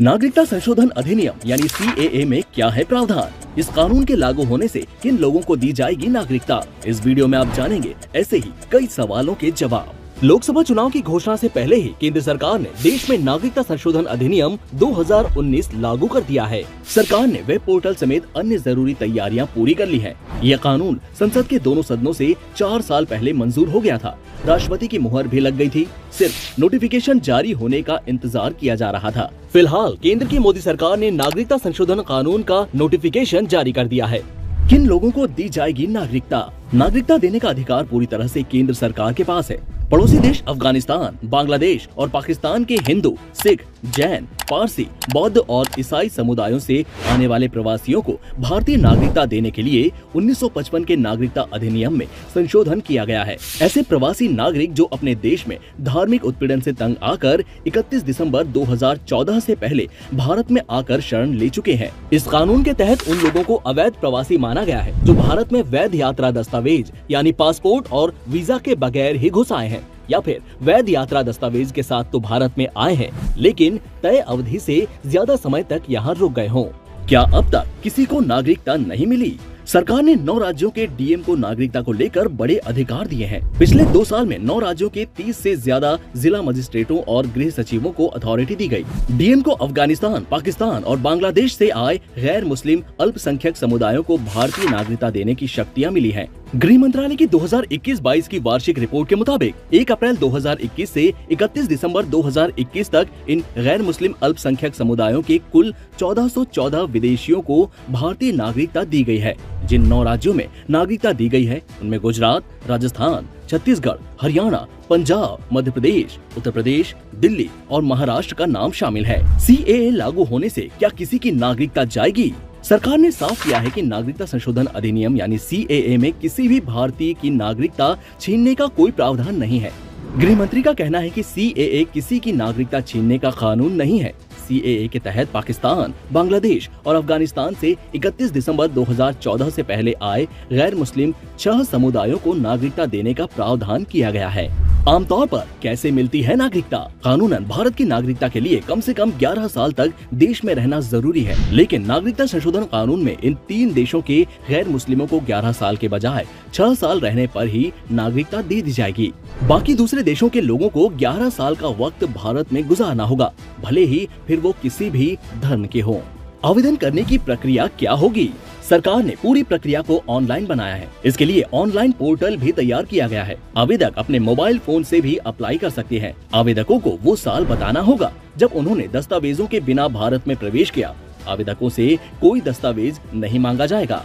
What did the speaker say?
नागरिकता संशोधन अधिनियम यानी CAA में क्या है प्रावधान? इस कानून के लागू होने से किन लोगों को दी जाएगी नागरिकता? इस वीडियो में आप जानेंगे ऐसे ही कई सवालों के जवाब। लोकसभा चुनाव की घोषणा से पहले ही केंद्र सरकार ने देश में नागरिकता संशोधन अधिनियम 2019 लागू कर दिया है। सरकार ने वेब पोर्टल समेत अन्य जरूरी तैयारियां पूरी कर ली हैं। यह कानून संसद के दोनों सदनों से 4 साल पहले मंजूर हो गया था। राष्ट्रपति की मुहर भी लग गई थी। सिर्फ नोटिफिकेशन जारी होने का इंतजार किया जा रहा था। फिलहाल केंद्र की मोदी सरकार ने नागरिकता संशोधन कानून का नोटिफिकेशन जारी कर दिया है। किन लोगों को दी जाएगी नागरिकता? नागरिकता देने का अधिकार पूरी तरह से केंद्र सरकार के पास है। पड़ोसी देश अफगानिस्तान, बांग्लादेश और पाकिस्तान के हिंदू, सिख, जैन, पारसी, बौद्ध और ईसाई समुदायों से आने वाले प्रवासियों को भारतीय नागरिकता देने के लिए 1955 के नागरिकता अधिनियम में संशोधन किया गया है। ऐसे प्रवासी नागरिक जो अपने देश में धार्मिक उत्पीड़न से तंग आकर 31 दिसंबर 2014 से पहले भारत में आकर शरण ले चुके हैं। इस कानून के तहत उन लोगों को अवैध प्रवासी माना गया है जो भारत में वैध यात्रा दस्तावेज यानी पासपोर्ट और वीजा के बगैर ही घुस आए हैं, या फिर वैध यात्रा दस्तावेज के साथ तो भारत में आए हैं लेकिन तय अवधि से ज्यादा समय तक यहाँ रुक गए हों। क्या अब तक किसी को नागरिकता नहीं मिली? सरकार ने 9 राज्यों के डीएम को नागरिकता को लेकर बड़े अधिकार दिए हैं। पिछले 2 साल में 9 राज्यों के 30 से ज्यादा जिला मजिस्ट्रेटों और गृह सचिवों को अथॉरिटी दी गई। डीएम को अफगानिस्तान, पाकिस्तान और बांग्लादेश से आए गैर मुस्लिम अल्पसंख्यक समुदायों को भारतीय नागरिकता देने की शक्तियाँ मिली हैं। गृह मंत्रालय की 2021-22 की वार्षिक रिपोर्ट के मुताबिक 1 अप्रैल 2021 से 31 दिसंबर 2021 तक इन गैर मुस्लिम अल्पसंख्यक समुदायों के कुल 1414 विदेशियों को भारतीय नागरिकता दी गई है। जिन 9 राज्यों में नागरिकता दी गई है उनमें गुजरात, राजस्थान, छत्तीसगढ़, हरियाणा, पंजाब, मध्य प्रदेश, उत्तर प्रदेश, दिल्ली और महाराष्ट्र का नाम शामिल है। CAA लागू होने से क्या किसी की नागरिकता जाएगी? सरकार ने साफ किया है कि नागरिकता संशोधन अधिनियम यानी CAA में किसी भी भारतीय की नागरिकता छीनने का कोई प्रावधान नहीं है। गृह मंत्री का कहना है कि CAA किसी की नागरिकता छीनने का कानून नहीं है। CAA के तहत पाकिस्तान, बांग्लादेश और अफगानिस्तान से 31 दिसंबर 2014 से पहले आए गैर मुस्लिम 6 समुदायों को नागरिकता देने का प्रावधान किया गया है। आमतौर पर कैसे मिलती है नागरिकता? कानूनन भारत की नागरिकता के लिए कम से कम 11 साल तक देश में रहना जरूरी है, लेकिन नागरिकता संशोधन कानून में इन 3 देशों के गैर मुस्लिमों को 11 साल के बजाय 6 साल रहने पर ही नागरिकता दे दी जाएगी। बाकी दूसरे देशों के लोगों को 11 साल का वक्त भारत में गुजारना होगा, भले ही फिर वो किसी भी धर्म के हों। आवेदन करने की प्रक्रिया क्या होगी? सरकार ने पूरी प्रक्रिया को ऑनलाइन बनाया है। इसके लिए ऑनलाइन पोर्टल भी तैयार किया गया है। आवेदक अपने मोबाइल फोन से भी अप्लाई कर सकते हैं। आवेदकों को वो साल बताना होगा जब उन्होंने दस्तावेजों के बिना भारत में प्रवेश किया। आवेदकों से कोई दस्तावेज नहीं मांगा जाएगा।